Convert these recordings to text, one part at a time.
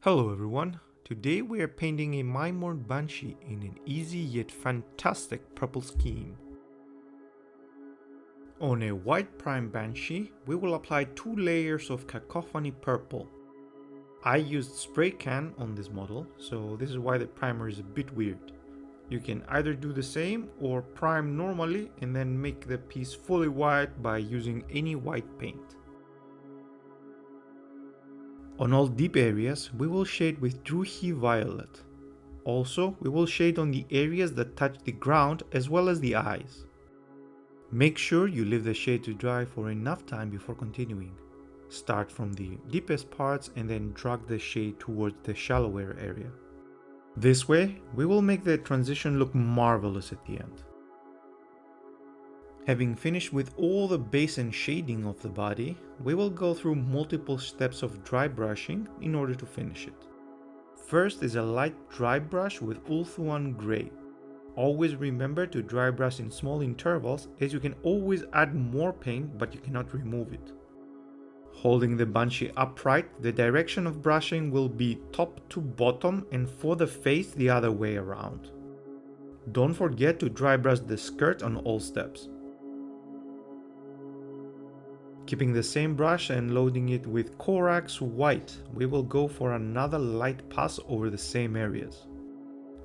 Hello everyone, today we are painting a Myrmourn Banshee in an easy yet fantastic purple scheme. On a white prime Banshee, we will apply 2 layers of cacophony purple. I used spray can on this model, so this is why the primer is a bit weird. You can either do the same or prime normally and then make the piece fully white by using any white paint. On all deep areas, we will shade with Druhi Violet. Also, we will shade on the areas that touch the ground as well as the eyes. Make sure you leave the shade to dry for enough time before continuing. Start from the deepest parts and then drag the shade towards the shallower area. This way, we will make the transition look marvelous at the end. Having finished with all the base and shading of the body, we will go through multiple steps of dry brushing in order to finish it. First is a light dry brush with Ulthuan Grey. Always remember to dry brush in small intervals, as you can always add more paint but you cannot remove it. Holding the Banshee upright, the direction of brushing will be top to bottom and for the face the other way around. Don't forget to dry brush the skirt on all steps. Keeping the same brush and loading it with Corax White, we will go for another light pass over the same areas.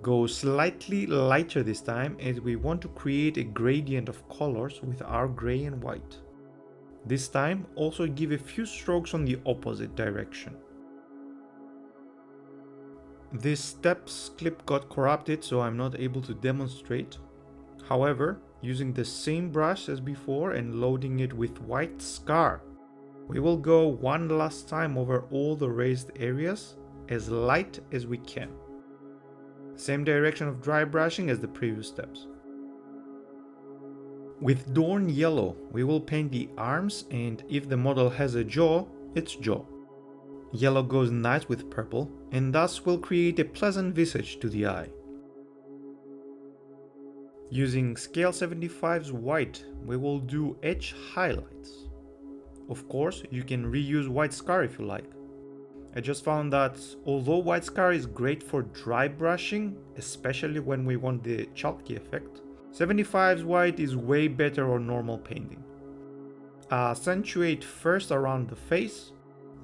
Go slightly lighter this time as we want to create a gradient of colors with our grey and white. This time also give a few strokes on the opposite direction. This steps clip got corrupted, so I'm not able to demonstrate. However, using the same brush as before and loading it with white scar, we will go one last time over all the raised areas as light as we can. Same direction of dry brushing as the previous steps. With Dorn Yellow, we will paint the arms, and if the model has a jaw, its jaw. Yellow goes nice with purple and thus will create a pleasant visage to the eye. Using Scale 75's white, we will do edge highlights. Of course, you can reuse white scar if you like. I just found that although white scar is great for dry brushing, especially when we want the chalky effect, 75's white is way better on normal painting. Accentuate first around the face,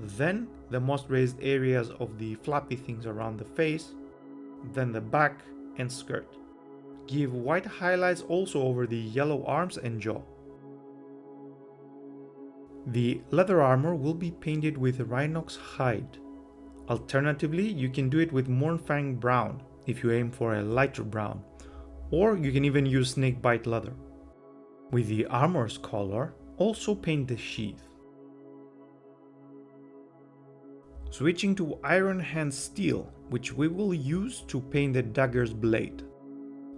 then the most raised areas of the flappy things around the face, then the back and skirt. Give white highlights also over the yellow arms and jaw. The leather armor will be painted with Rhinox hide. Alternatively, you can do it with Mournfang brown if you aim for a lighter brown, or you can even use snakebite leather. With the armor's color, also paint the sheath. Switching to Iron Hand Steel, which we will use to paint the dagger's blade.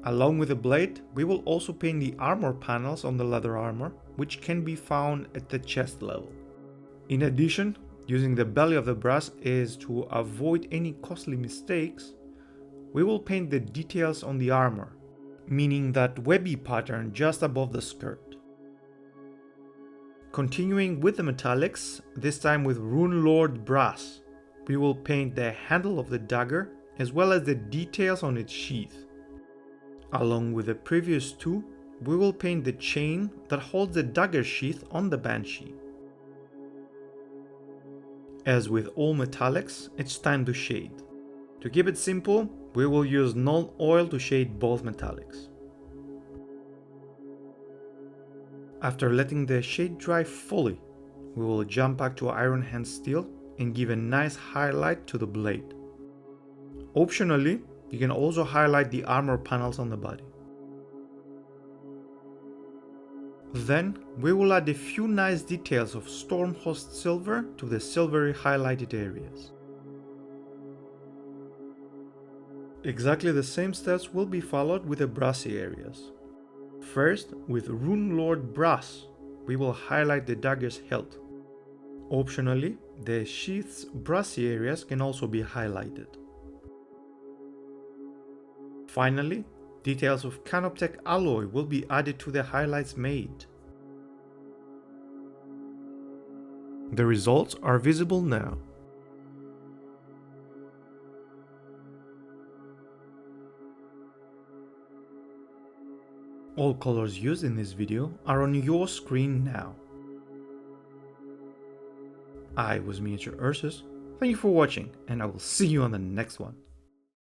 Along with the blade, we will also paint the armor panels on the leather armor, which can be found at the chest level. In addition, using the belly of the brush is to avoid any costly mistakes, we will paint the details on the armor, meaning that webby pattern just above the skirt. Continuing with the metallics, this time with Rune Lord brass, we will paint the handle of the dagger as well as the details on its sheath. Along with the previous two, we will paint the chain that holds the dagger sheath on the Banshee. As with all metallics, it's time to shade. To keep it simple, we will use null oil to shade both metallics. After letting the shade dry fully, we will jump back to Iron Hand Steel and give a nice highlight to the blade. Optionally, you can also highlight the armor panels on the body. Then, we will add a few nice details of Stormhost silver to the silvery highlighted areas. Exactly the same steps will be followed with the brassy areas. First, with Rune Lord brass, we will highlight the dagger's hilt. Optionally, the sheath's brassy areas can also be highlighted. Finally, details of Canoptech alloy will be added to the highlights made. The results are visible now. All colors used in this video are on your screen now. I was MiniatureUrsus. Thank you for watching, and I will see you on the next one.